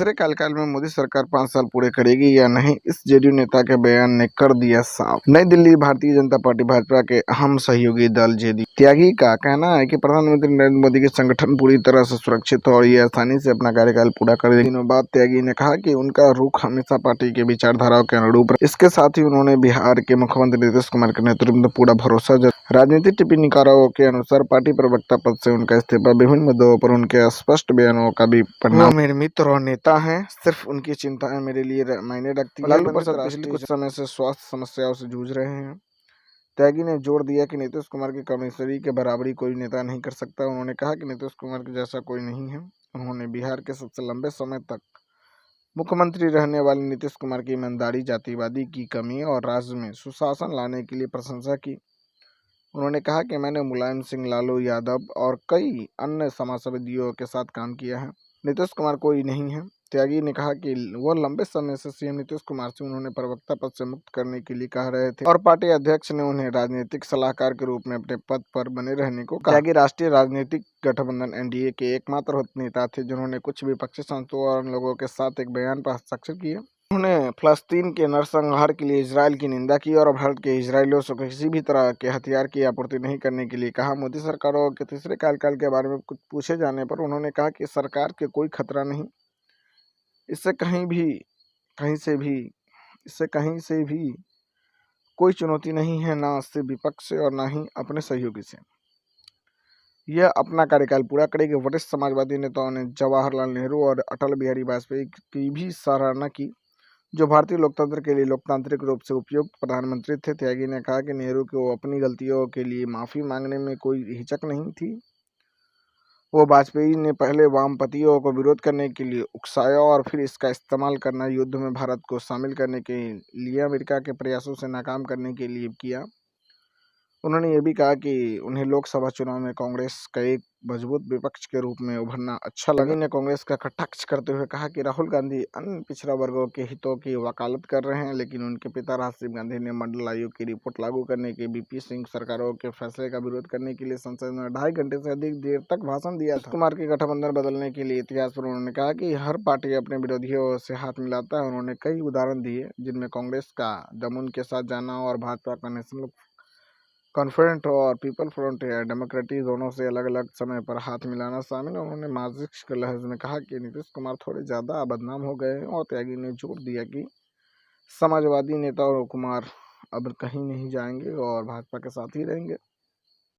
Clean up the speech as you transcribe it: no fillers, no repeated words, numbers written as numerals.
तीसरे कार्यकाल में मोदी सरकार 5 साल पूरे करेगी या नहीं, इस जेडीयू नेता के बयान ने कर दिया साफ। नई दिल्ली, भारतीय जनता पार्टी भाजपा के अहम सहयोगी दल जेडीयू त्यागी का कहना है कि प्रधानमंत्री नरेंद्र मोदी के संगठन पूरी तरह से सुरक्षित और ये आसानी से अपना कार्यकाल पूरा कर देंगे। दिनों बाद त्यागी ने कहा कि उनका रुख हमेशा पार्टी के विचारधाराओं के अनुरूप है। इसके साथ ही उन्होंने बिहार के मुख्यमंत्री नीतीश कुमार के नेतृत्व में पूरा भरोसा जताया। राजनीतिक टिप्पणीकारों के अनुसार पार्टी प्रवक्ता पद से उनका इस्तीफा विभिन्न मुद्दों पर उनके स्पष्ट बयानों का भी परिणाम। वो मेरे मित्र और नेता हैं, सिर्फ उनकी चिंताएं मेरे लिए मायने रखती है। लालू प्रसाद पिछले कुछ समय से स्वास्थ्य समस्याओं से जूझ रहे हैं। त्यागी ने जोर दिया कि नीतीश कुमार की कमिश्नरी के बराबरी कोई नेता नहीं कर सकता। उन्होंने कहा कि नीतीश कुमार के जैसा कोई नहीं है। उन्होंने बिहार के सबसे लंबे समय तक मुख्यमंत्री रहने वाले नीतीश कुमार की ईमानदारी, जातिवादी की कमी और राज्य में सुशासन लाने के लिए प्रशंसा की। उन्होंने कहा कि मैंने मुलायम सिंह, लालू यादव और कई अन्य समाजवादियों के साथ काम किया है। नीतीश कुमार कोई नहीं है। त्यागी ने कहा कि वो लंबे समय से सीएम नीतीश कुमार से उन्होंने प्रवक्ता पद से मुक्त करने के लिए कह रहे थे और पार्टी अध्यक्ष ने उन्हें राजनीतिक सलाहकार के रूप में अपने पद पर बने रहने को कहा। त्यागी राष्ट्रीय राजनीतिक गठबंधन एनडीए के एकमात्र नेता थे जिन्होंने कुछ विपक्षी संस्थाओं और लोगों के साथ एक बयान पर हस्ताक्षर किए। उन्होंने फलस्तीन के नरसंहार के लिए इजरायल की निंदा की और भारत के इजरायलियों से किसी भी तरह के हथियार की आपूर्ति नहीं करने के लिए कहा। मोदी सरकारों के तीसरे कार्यकाल के बारे में कुछ पूछे जाने पर उन्होंने कहा कि सरकार के कोई खतरा नहीं, इससे कहीं से भी कोई चुनौती नहीं है, ना इससे विपक्ष से और ना ही अपने सहयोगी से। यह अपना कार्यकाल पूरा करेगी। वरिष्ठ समाजवादी नेताओं ने जवाहरलाल नेहरू और अटल बिहारी वाजपेयी की भी सराहना की, जो भारतीय लोकतंत्र के लिए लोकतांत्रिक रूप से उपयुक्त प्रधानमंत्री थे। त्यागी ने कहा कि नेहरू को अपनी गलतियों के लिए माफी मांगने में कोई हिचक नहीं थी। वो वाजपेयी ने पहले वामपंथियों को विरोध करने के लिए उकसाया और फिर इसका इस्तेमाल करना युद्ध में भारत को शामिल करने के लिए अमेरिका के प्रयासों से नाकाम करने के लिए किया। उन्होंने ये भी कहा कि उन्हें लोकसभा चुनाव में कांग्रेस का एक मजबूत विपक्ष के रूप में उभरना अच्छा लगा। ने कांग्रेस का कटाक्ष करते हुए कहा कि राहुल गांधी अन्य पिछड़ा वर्गों के हितों की वकालत कर रहे हैं, लेकिन उनके पिता राजीव गांधी ने मंडल आयोग की रिपोर्ट लागू करने के बीपी सिंह सरकारों के फैसले का विरोध करने के लिए संसद में 2.5 घंटे से अधिक देर तक भाषण दिया था। कुमार के गठबंधन बदलने के लिए इतिहास पर उन्होंने कहा कि हर पार्टी अपने विरोधियों से हाथ मिलाता है। उन्होंने कई उदाहरण दिए जिनमें कांग्रेस का दमन के साथ जाना और भाजपा का नेशनल कॉन्फ्रेंट और पीपल फ्रंट या डेमोक्रेटिक दोनों से अलग अलग समय पर हाथ मिलाना शामिल है। उन्होंने मार्क्सिस्ट लहज में कहा कि नीतीश कुमार थोड़े ज्यादा बदनाम हो गए हैं और त्यागी ने जोर दिया कि समाजवादी नेता और कुमार अब कहीं नहीं जाएंगे और भाजपा के साथ ही रहेंगे।